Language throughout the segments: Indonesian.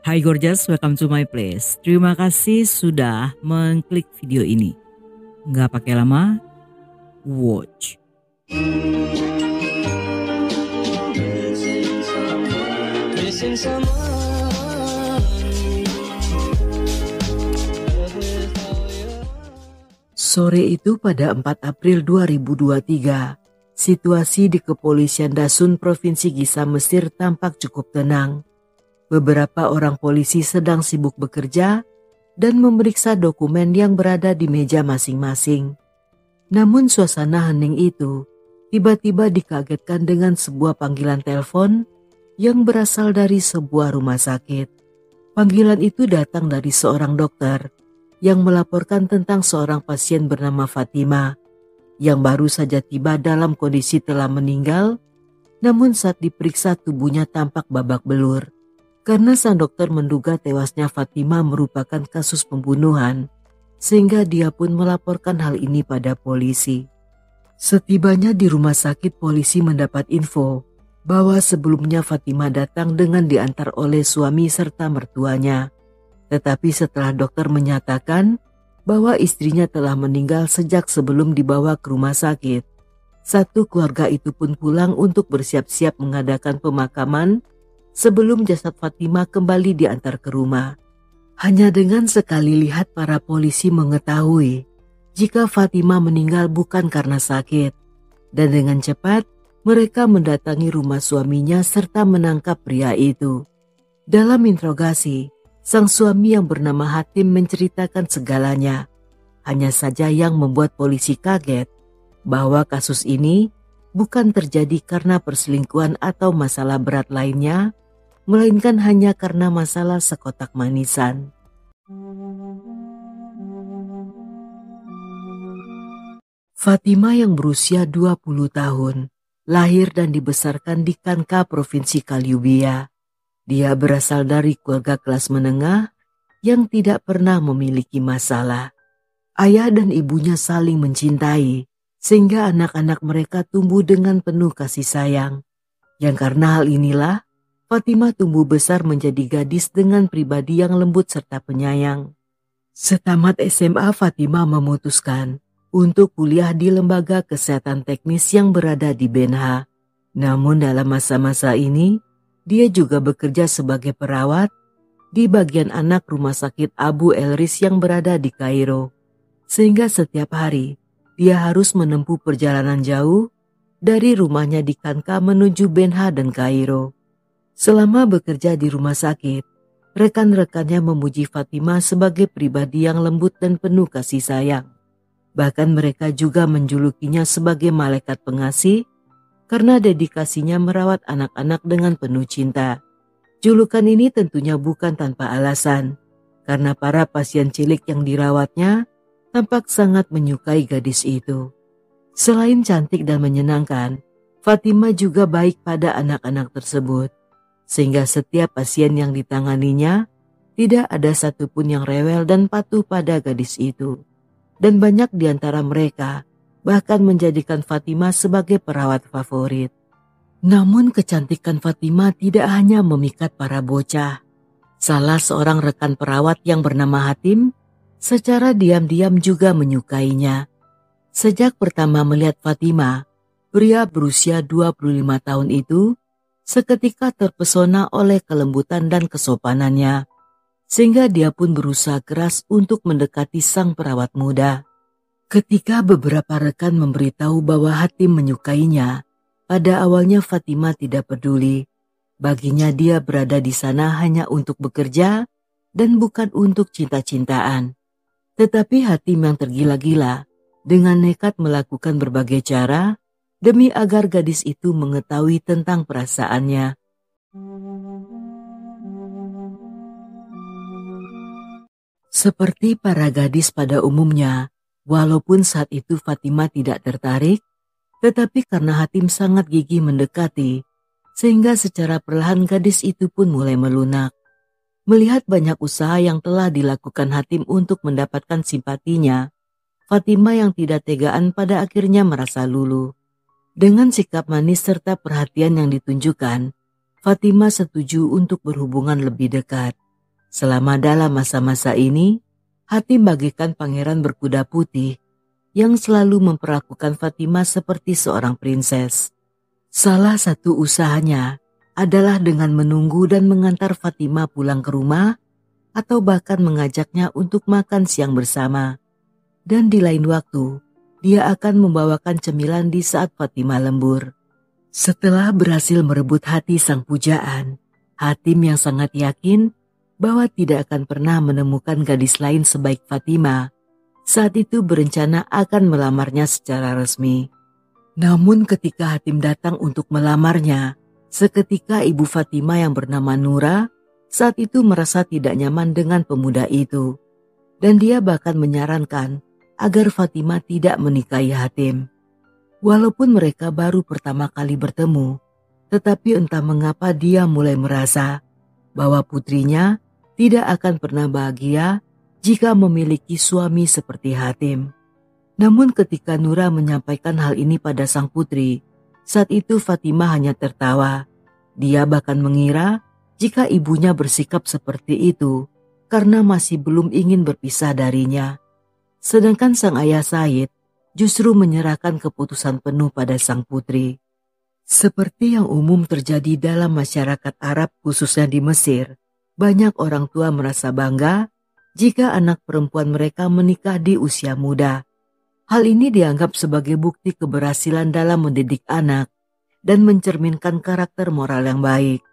Hai Gorgeous, welcome to my place. Terima kasih sudah mengklik video ini. Nggak pakai lama, watch. Sore itu pada 4 April 2023, situasi di kepolisian Dasun Provinsi Gisa Mesir tampak cukup tenang. Beberapa orang polisi sedang sibuk bekerja dan memeriksa dokumen yang berada di meja masing-masing. Namun suasana hening itu tiba-tiba dikagetkan dengan sebuah panggilan telepon yang berasal dari sebuah rumah sakit. Panggilan itu datang dari seorang dokter yang melaporkan tentang seorang pasien bernama Fatima yang baru saja tiba dalam kondisi telah meninggal, namun saat diperiksa tubuhnya tampak babak belur. Karena sang dokter menduga tewasnya Fatima merupakan kasus pembunuhan, sehingga dia pun melaporkan hal ini pada polisi. Setibanya di rumah sakit, polisi mendapat info bahwa sebelumnya Fatima datang dengan diantar oleh suami serta mertuanya. Tetapi setelah dokter menyatakan bahwa istrinya telah meninggal sejak sebelum dibawa ke rumah sakit, satu keluarga itu pun pulang untuk bersiap-siap mengadakan pemakaman sebelum jasad Fatima kembali diantar ke rumah. Hanya dengan sekali lihat para polisi mengetahui jika Fatima meninggal bukan karena sakit. Dan dengan cepat mereka mendatangi rumah suaminya serta menangkap pria itu. Dalam interogasi, sang suami yang bernama Hatim menceritakan segalanya. Hanya saja yang membuat polisi kaget bahwa kasus ini bukan terjadi karena perselingkuhan atau masalah berat lainnya, melainkan hanya karena masalah sekotak manisan. Fatima yang berusia 20 tahun, lahir dan dibesarkan di Kanka, Provinsi Kaliubia. Dia berasal dari keluarga kelas menengah yang tidak pernah memiliki masalah. Ayah dan ibunya saling mencintai, sehingga anak-anak mereka tumbuh dengan penuh kasih sayang. Yang karena hal inilah, Fatima tumbuh besar menjadi gadis dengan pribadi yang lembut serta penyayang. Setamat SMA, Fatima memutuskan untuk kuliah di Lembaga Kesehatan Teknis yang berada di Benha. Namun dalam masa-masa ini, dia juga bekerja sebagai perawat di bagian anak Rumah Sakit Abu Elris yang berada di Kairo. Sehingga setiap hari, dia harus menempuh perjalanan jauh dari rumahnya di Kanka menuju Benha dan Kairo. Selama bekerja di rumah sakit, rekan-rekannya memuji Fatima sebagai pribadi yang lembut dan penuh kasih sayang. Bahkan mereka juga menjulukinya sebagai malaikat pengasih karena dedikasinya merawat anak-anak dengan penuh cinta. Julukan ini tentunya bukan tanpa alasan, karena para pasien cilik yang dirawatnya tampak sangat menyukai gadis itu. Selain cantik dan menyenangkan, Fatima juga baik pada anak-anak tersebut. Sehingga setiap pasien yang ditanganinya tidak ada satupun yang rewel dan patuh pada gadis itu. Dan banyak di antara mereka bahkan menjadikan Fatima sebagai perawat favorit. Namun kecantikan Fatima tidak hanya memikat para bocah. Salah seorang rekan perawat yang bernama Hatim secara diam-diam juga menyukainya. Sejak pertama melihat Fatima, pria berusia 25 tahun itu seketika terpesona oleh kelembutan dan kesopanannya, sehingga dia pun berusaha keras untuk mendekati sang perawat muda. Ketika beberapa rekan memberitahu bahwa Hatim menyukainya, pada awalnya Fatima tidak peduli. Baginya dia berada di sana hanya untuk bekerja dan bukan untuk cinta-cintaan. Tetapi Hatim yang tergila-gila dengan nekat melakukan berbagai cara demi agar gadis itu mengetahui tentang perasaannya. Seperti para gadis pada umumnya, walaupun saat itu Fatima tidak tertarik, tetapi karena Hatim sangat gigih mendekati, sehingga secara perlahan gadis itu pun mulai melunak. Melihat banyak usaha yang telah dilakukan Hatim untuk mendapatkan simpatinya, Fatima yang tidak tegaan pada akhirnya merasa luluh. Dengan sikap manis serta perhatian yang ditunjukkan, Fatima setuju untuk berhubungan lebih dekat. Selama dalam masa-masa ini, Hatim bagaikan pangeran berkuda putih yang selalu memperlakukan Fatimah seperti seorang prinses. Salah satu usahanya adalah dengan menunggu dan mengantar Fatimah pulang ke rumah atau bahkan mengajaknya untuk makan siang bersama. Dan di lain waktu, dia akan membawakan cemilan di saat Fatimah lembur. Setelah berhasil merebut hati sang pujaan, Hatim yang sangat yakin bahwa tidak akan pernah menemukan gadis lain sebaik Fatimah, saat itu berencana akan melamarnya secara resmi. Namun ketika Hatim datang untuk melamarnya, seketika ibu Fatimah yang bernama Nura saat itu merasa tidak nyaman dengan pemuda itu. Dan dia bahkan menyarankan agar Fatimah tidak menikahi Hatim. Walaupun mereka baru pertama kali bertemu, tetapi entah mengapa dia mulai merasa bahwa putrinya tidak akan pernah bahagia jika memiliki suami seperti Hatim. Namun ketika Nura menyampaikan hal ini pada sang putri, saat itu Fatimah hanya tertawa. Dia bahkan mengira jika ibunya bersikap seperti itu karena masih belum ingin berpisah darinya. Sedangkan sang ayah Said justru menyerahkan keputusan penuh pada sang putri. Seperti yang umum terjadi dalam masyarakat Arab khususnya di Mesir, banyak orang tua merasa bangga jika anak perempuan mereka menikah di usia muda. Hal ini dianggap sebagai bukti keberhasilan dalam mendidik anak dan mencerminkan karakter moral yang baik.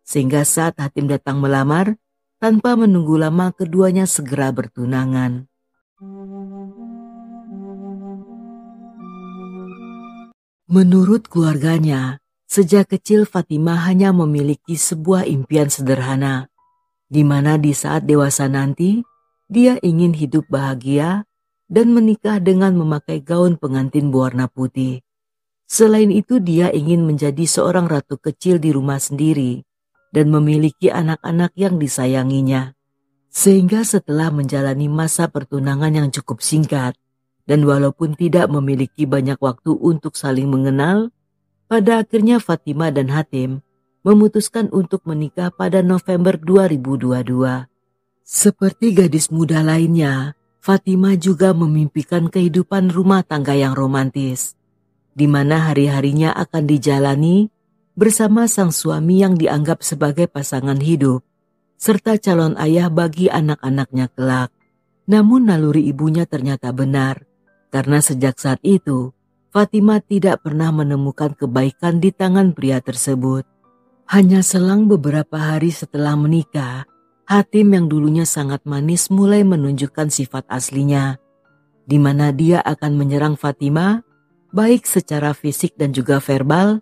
Sehingga saat Hatim datang melamar, tanpa menunggu lama keduanya segera bertunangan. Menurut keluarganya, sejak kecil Fatimah hanya memiliki sebuah impian sederhana, di mana di saat dewasa nanti, dia ingin hidup bahagia dan menikah dengan memakai gaun pengantin berwarna putih. Selain itu dia ingin menjadi seorang ratu kecil di rumah sendiri dan memiliki anak-anak yang disayanginya. Sehingga setelah menjalani masa pertunangan yang cukup singkat, dan walaupun tidak memiliki banyak waktu untuk saling mengenal, pada akhirnya Fatimah dan Hatim memutuskan untuk menikah pada November 2022. Seperti gadis muda lainnya, Fatimah juga memimpikan kehidupan rumah tangga yang romantis, di mana hari-harinya akan dijalani bersama sang suami yang dianggap sebagai pasangan hidup, serta calon ayah bagi anak-anaknya kelak. Namun naluri ibunya ternyata benar, karena sejak saat itu, Fatimah tidak pernah menemukan kebaikan di tangan pria tersebut. Hanya selang beberapa hari setelah menikah, Hatim yang dulunya sangat manis mulai menunjukkan sifat aslinya, di mana dia akan menyerang Fatimah, baik secara fisik dan juga verbal,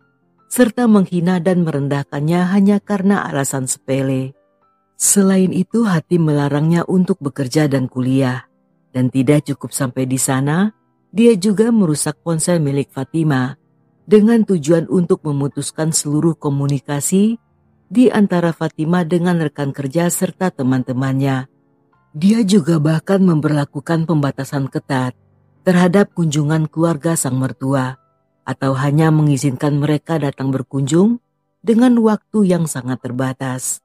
serta menghina dan merendahkannya hanya karena alasan sepele. Selain itu, Hatim melarangnya untuk bekerja dan kuliah. Dan tidak cukup sampai di sana, dia juga merusak ponsel milik Fatimah dengan tujuan untuk memutuskan seluruh komunikasi di antara Fatimah dengan rekan kerja serta teman-temannya. Dia juga bahkan memberlakukan pembatasan ketat terhadap kunjungan keluarga sang mertua, atau hanya mengizinkan mereka datang berkunjung dengan waktu yang sangat terbatas.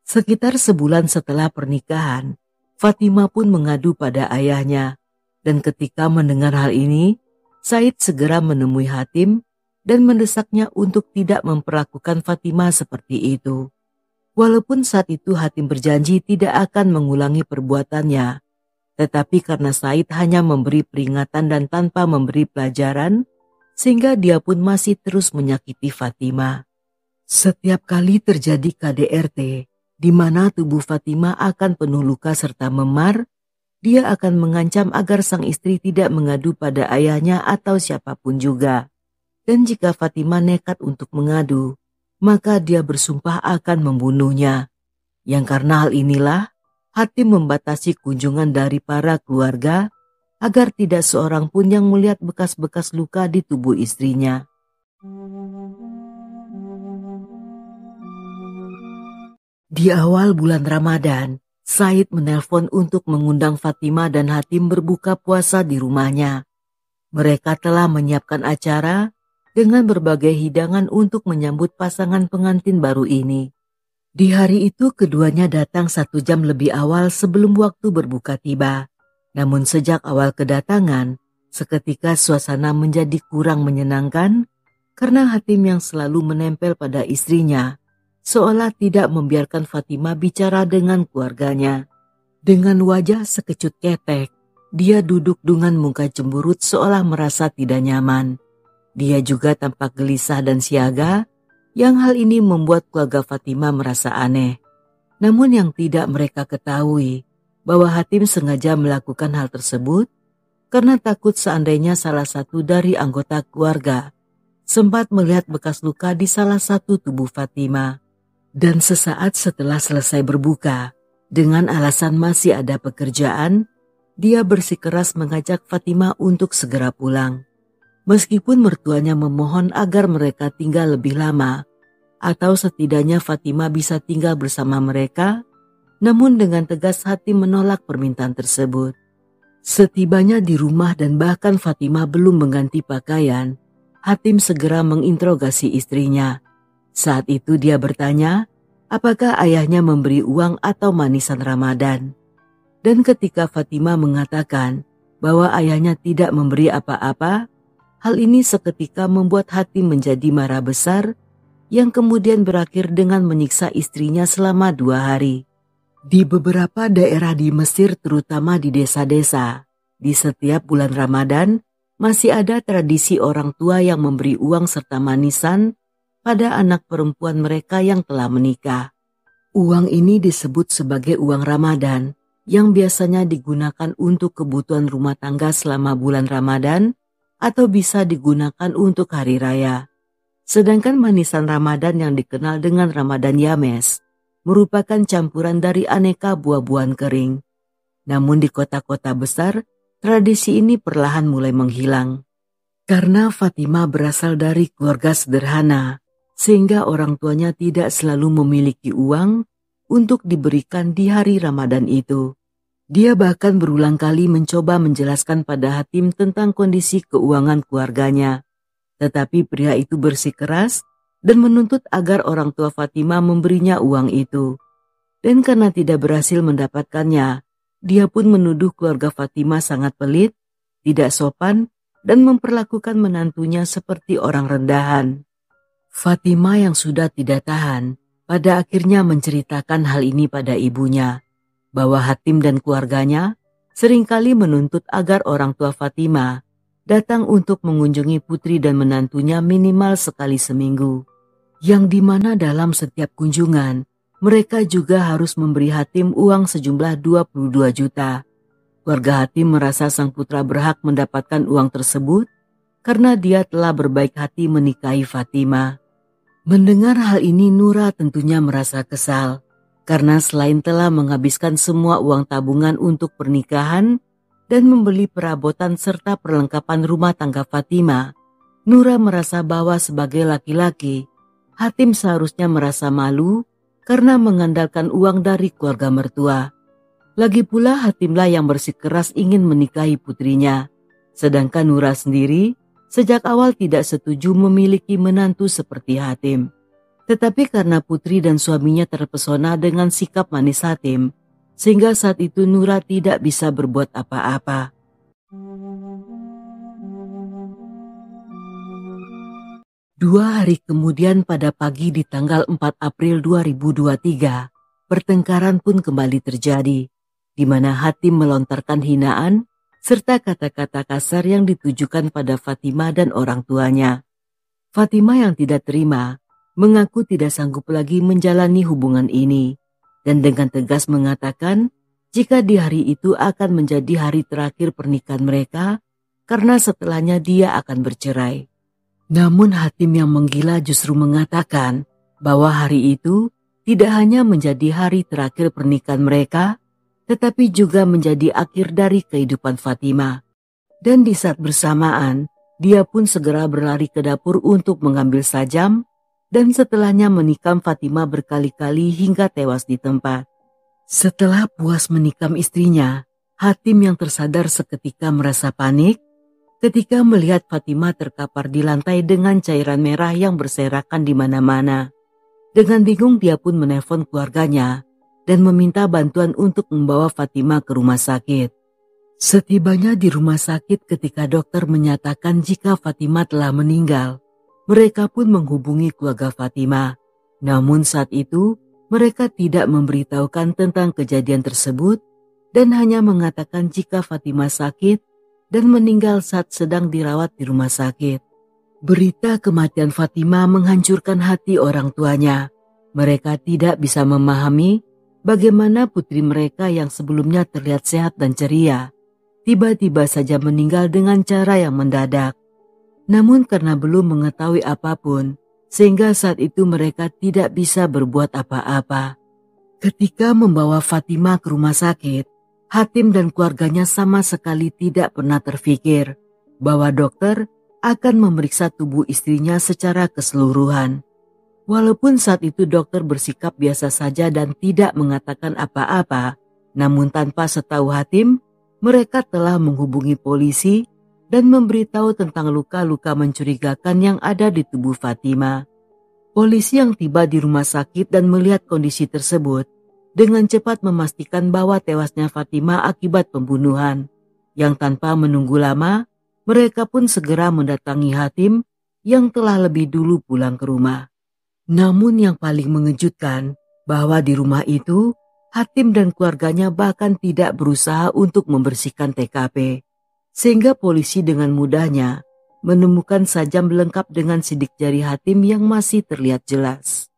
Sekitar sebulan setelah pernikahan, Fatimah pun mengadu pada ayahnya, dan ketika mendengar hal ini, Said segera menemui Hatim dan mendesaknya untuk tidak memperlakukan Fatimah seperti itu. Walaupun saat itu Hatim berjanji tidak akan mengulangi perbuatannya, tetapi karena Said hanya memberi peringatan dan tanpa memberi pelajaran, sehingga dia pun masih terus menyakiti Fatimah. Setiap kali terjadi KDRT, di mana tubuh Fatimah akan penuh luka serta memar, dia akan mengancam agar sang istri tidak mengadu pada ayahnya atau siapapun juga. Dan jika Fatimah nekat untuk mengadu, maka dia bersumpah akan membunuhnya. Yang karena hal inilah, Hatim membatasi kunjungan dari para keluarga agar tidak seorang pun yang melihat bekas-bekas luka di tubuh istrinya. Di awal bulan Ramadan, Said menelpon untuk mengundang Fatimah dan Hatim berbuka puasa di rumahnya. Mereka telah menyiapkan acara dengan berbagai hidangan untuk menyambut pasangan pengantin baru ini. Di hari itu keduanya datang 1 jam lebih awal sebelum waktu berbuka tiba. Namun sejak awal kedatangan, seketika suasana menjadi kurang menyenangkan karena Hatim yang selalu menempel pada istrinya seolah tidak membiarkan Fatimah bicara dengan keluarganya. Dengan wajah sekecut ketek, dia duduk dengan muka cemberut seolah merasa tidak nyaman. Dia juga tampak gelisah dan siaga, yang hal ini membuat keluarga Fatimah merasa aneh. Namun yang tidak mereka ketahui, bahwa Hatim sengaja melakukan hal tersebut karena takut seandainya salah satu dari anggota keluarga sempat melihat bekas luka di salah satu tubuh Fatimah. Dan sesaat setelah selesai berbuka, dengan alasan masih ada pekerjaan, dia bersikeras mengajak Fatimah untuk segera pulang. Meskipun mertuanya memohon agar mereka tinggal lebih lama, atau setidaknya Fatimah bisa tinggal bersama mereka, namun dengan tegas Hatim menolak permintaan tersebut. Setibanya di rumah dan bahkan Fatimah belum mengganti pakaian, Hatim segera menginterogasi istrinya. Saat itu dia bertanya, apakah ayahnya memberi uang atau manisan Ramadan. Dan ketika Fatimah mengatakan bahwa ayahnya tidak memberi apa-apa, hal ini seketika membuat Hatim menjadi marah besar yang kemudian berakhir dengan menyiksa istrinya selama 2 hari. Di beberapa daerah di Mesir, terutama di desa-desa, di setiap bulan Ramadan masih ada tradisi orang tua yang memberi uang serta manisan pada anak perempuan mereka yang telah menikah. Uang ini disebut sebagai uang Ramadan yang biasanya digunakan untuk kebutuhan rumah tangga selama bulan Ramadan atau bisa digunakan untuk hari raya. Sedangkan manisan Ramadan yang dikenal dengan Ramadan Yames merupakan campuran dari aneka buah-buahan kering. Namun di kota-kota besar, tradisi ini perlahan mulai menghilang. Karena Fatimah berasal dari keluarga sederhana, sehingga orang tuanya tidak selalu memiliki uang untuk diberikan di hari Ramadan itu. Dia bahkan berulang kali mencoba menjelaskan pada Hatim tentang kondisi keuangan keluarganya. Tetapi pria itu bersikeras dan menuntut agar orang tua Fatimah memberinya uang itu. Dan karena tidak berhasil mendapatkannya, dia pun menuduh keluarga Fatimah sangat pelit, tidak sopan, dan memperlakukan menantunya seperti orang rendahan. Fatimah yang sudah tidak tahan, pada akhirnya menceritakan hal ini pada ibunya, bahwa Hatim dan keluarganya seringkali menuntut agar orang tua Fatimah datang untuk mengunjungi putri dan menantunya minimal sekali seminggu, yang dimana dalam setiap kunjungan, mereka juga harus memberi Hatim uang sejumlah 22 juta. Keluarga Hatim merasa sang putra berhak mendapatkan uang tersebut karena dia telah berbaik hati menikahi Fatimah. Mendengar hal ini Nura tentunya merasa kesal, karena selain telah menghabiskan semua uang tabungan untuk pernikahan dan membeli perabotan serta perlengkapan rumah tangga Fatimah, Nura merasa bahwa sebagai laki-laki, Hatim seharusnya merasa malu karena mengandalkan uang dari keluarga mertua. Lagi pula Hatimlah yang bersikeras ingin menikahi putrinya, sedangkan Nura sendiri sejak awal tidak setuju memiliki menantu seperti Hatim. Tetapi karena putri dan suaminya terpesona dengan sikap manis Hatim, sehingga saat itu Nura tidak bisa berbuat apa-apa. Dua hari kemudian pada pagi di tanggal 4 April 2023, pertengkaran pun kembali terjadi, di mana Hatim melontarkan hinaan serta kata-kata kasar yang ditujukan pada Fatimah dan orang tuanya. Fatimah yang tidak terima, mengaku tidak sanggup lagi menjalani hubungan ini, dan dengan tegas mengatakan jika di hari itu akan menjadi hari terakhir pernikahan mereka, karena setelahnya dia akan bercerai. Namun Hatim yang menggila justru mengatakan bahwa hari itu tidak hanya menjadi hari terakhir pernikahan mereka, tetapi juga menjadi akhir dari kehidupan Fatimah. Dan di saat bersamaan, dia pun segera berlari ke dapur untuk mengambil sajam, dan setelahnya menikam Fatimah berkali-kali hingga tewas di tempat. Setelah puas menikam istrinya, Hatim yang tersadar seketika merasa panik ketika melihat Fatimah terkapar di lantai dengan cairan merah yang berserakan di mana-mana. Dengan bingung dia pun menelpon keluarganya dan meminta bantuan untuk membawa Fatimah ke rumah sakit. Setibanya di rumah sakit ketika dokter menyatakan jika Fatimah telah meninggal, mereka pun menghubungi keluarga Fatimah. Namun saat itu mereka tidak memberitahukan tentang kejadian tersebut dan hanya mengatakan jika Fatimah sakit dan meninggal saat sedang dirawat di rumah sakit. Berita kematian Fatimah menghancurkan hati orang tuanya. Mereka tidak bisa memahami bagaimana putri mereka yang sebelumnya terlihat sehat dan ceria, tiba-tiba saja meninggal dengan cara yang mendadak. Namun karena belum mengetahui apapun, sehingga saat itu mereka tidak bisa berbuat apa-apa. Ketika membawa Fatimah ke rumah sakit, Hatim dan keluarganya sama sekali tidak pernah terfikir bahwa dokter akan memeriksa tubuh istrinya secara keseluruhan. Walaupun saat itu dokter bersikap biasa saja dan tidak mengatakan apa-apa, namun tanpa setahu Hatim, mereka telah menghubungi polisi dan memberitahu tentang luka-luka mencurigakan yang ada di tubuh Fatimah. Polisi yang tiba di rumah sakit dan melihat kondisi tersebut, dengan cepat memastikan bahwa tewasnya Fatimah akibat pembunuhan. Yang tanpa menunggu lama, mereka pun segera mendatangi Hatim yang telah lebih dulu pulang ke rumah. Namun yang paling mengejutkan, bahwa di rumah itu, Hatim dan keluarganya bahkan tidak berusaha untuk membersihkan TKP. Sehingga polisi dengan mudahnya menemukan sajam lengkap dengan sidik jari Hatim yang masih terlihat jelas.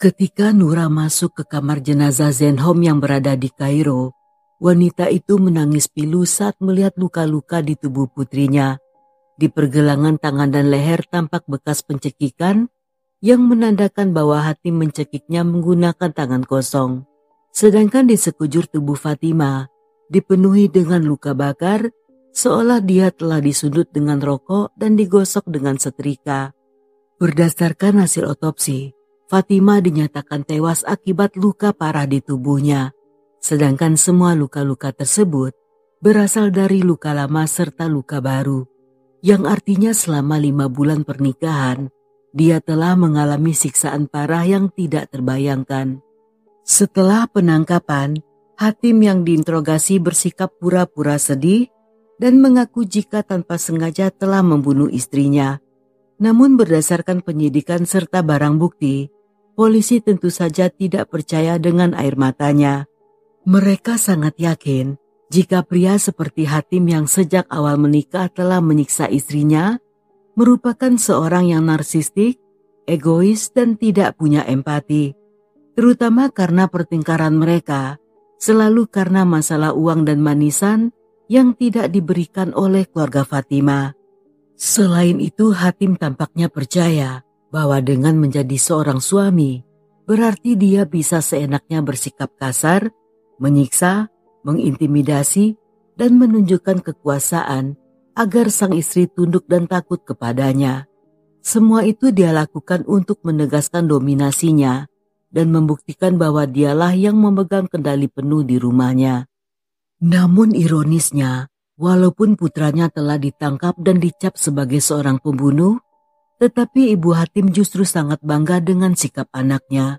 Ketika Nura masuk ke kamar jenazah Zenhom yang berada di Kairo, wanita itu menangis pilu saat melihat luka-luka di tubuh putrinya. Di pergelangan tangan dan leher tampak bekas pencekikan yang menandakan bahwa Hatim mencekiknya menggunakan tangan kosong. Sedangkan di sekujur tubuh Fatimah dipenuhi dengan luka bakar, seolah dia telah disundut dengan rokok dan digosok dengan setrika. Berdasarkan hasil otopsi, Fatimah dinyatakan tewas akibat luka parah di tubuhnya, sedangkan semua luka-luka tersebut berasal dari luka lama serta luka baru, yang artinya selama 5 bulan pernikahan, dia telah mengalami siksaan parah yang tidak terbayangkan. Setelah penangkapan, Hatim yang diinterogasi bersikap pura-pura sedih dan mengaku jika tanpa sengaja telah membunuh istrinya. Namun berdasarkan penyidikan serta barang bukti, polisi tentu saja tidak percaya dengan air matanya. Mereka sangat yakin jika pria seperti Hatim yang sejak awal menikah telah menyiksa istrinya merupakan seorang yang narsistik, egois dan tidak punya empati. Terutama karena pertengkaran mereka selalu karena masalah uang dan manisan yang tidak diberikan oleh keluarga Fatimah. Selain itu, Hatim tampaknya percaya bahwa dengan menjadi seorang suami, berarti dia bisa seenaknya bersikap kasar, menyiksa, mengintimidasi, dan menunjukkan kekuasaan agar sang istri tunduk dan takut kepadanya. Semua itu dia lakukan untuk menegaskan dominasinya dan membuktikan bahwa dialah yang memegang kendali penuh di rumahnya. Namun ironisnya, walaupun putranya telah ditangkap dan dicap sebagai seorang pembunuh, tetapi ibu Hatim justru sangat bangga dengan sikap anaknya.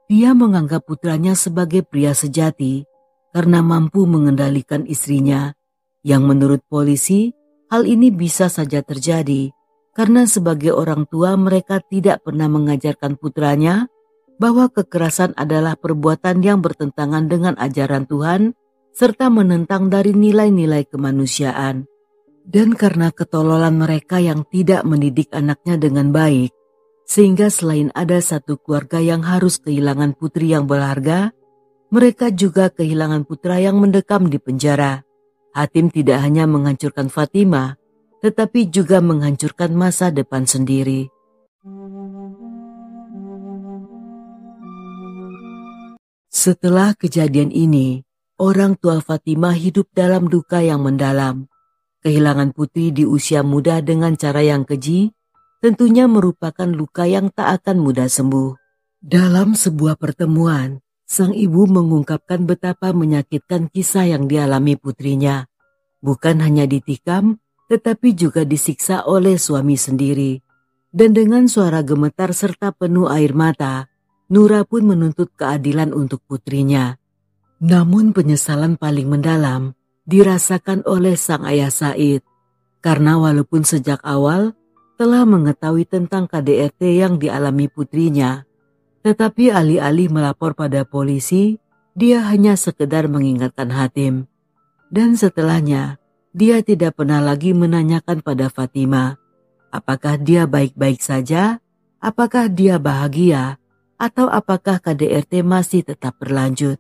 Dia menganggap putranya sebagai pria sejati karena mampu mengendalikan istrinya, yang menurut polisi hal ini bisa saja terjadi karena sebagai orang tua mereka tidak pernah mengajarkan putranya bahwa kekerasan adalah perbuatan yang bertentangan dengan ajaran Tuhan serta menentang dari nilai-nilai kemanusiaan. Dan karena ketololan mereka yang tidak mendidik anaknya dengan baik, sehingga selain ada satu keluarga yang harus kehilangan putri yang berharga, mereka juga kehilangan putra yang mendekam di penjara. Hatim tidak hanya menghancurkan Fatimah, tetapi juga menghancurkan masa depan sendiri. Setelah kejadian ini, orang tua Fatimah hidup dalam duka yang mendalam. Kehilangan putri di usia muda dengan cara yang keji tentunya merupakan luka yang tak akan mudah sembuh. Dalam sebuah pertemuan, sang ibu mengungkapkan betapa menyakitkan kisah yang dialami putrinya. Bukan hanya ditikam, tetapi juga disiksa oleh suami sendiri. Dan dengan suara gemetar serta penuh air mata, Nura pun menuntut keadilan untuk putrinya. Namun penyesalan paling mendalam dirasakan oleh sang ayah Said, karena walaupun sejak awal telah mengetahui tentang KDRT yang dialami putrinya, tetapi alih-alih melapor pada polisi, dia hanya sekedar mengingatkan Hatim. Dan setelahnya, dia tidak pernah lagi menanyakan pada Fatimah, apakah dia baik-baik saja, apakah dia bahagia, atau apakah KDRT masih tetap berlanjut.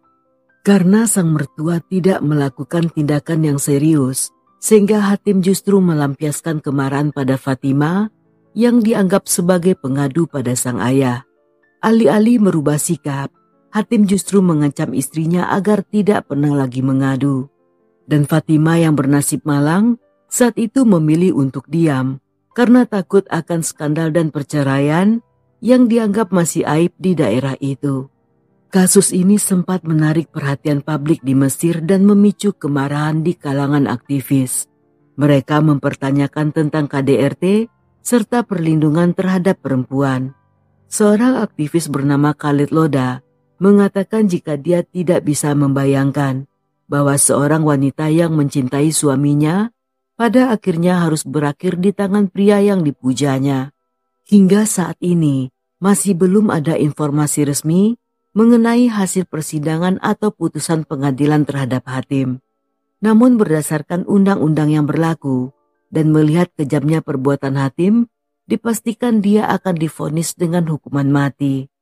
Karena sang mertua tidak melakukan tindakan yang serius, sehingga Hatim justru melampiaskan kemarahan pada Fatimah yang dianggap sebagai pengadu pada sang ayah. Alih-alih merubah sikap, Hatim justru mengancam istrinya agar tidak pernah lagi mengadu. Dan Fatimah yang bernasib malang saat itu memilih untuk diam karena takut akan skandal dan perceraian yang dianggap masih aib di daerah itu. Kasus ini sempat menarik perhatian publik di Mesir dan memicu kemarahan di kalangan aktivis. Mereka mempertanyakan tentang KDRT serta perlindungan terhadap perempuan. Seorang aktivis bernama Khalid Loda mengatakan jika dia tidak bisa membayangkan bahwa seorang wanita yang mencintai suaminya pada akhirnya harus berakhir di tangan pria yang dipujanya. Hingga saat ini masih belum ada informasi resmi mengenai hasil persidangan atau putusan pengadilan terhadap Hatim. Namun berdasarkan undang-undang yang berlaku dan melihat kejamnya perbuatan Hatim, dipastikan dia akan divonis dengan hukuman mati.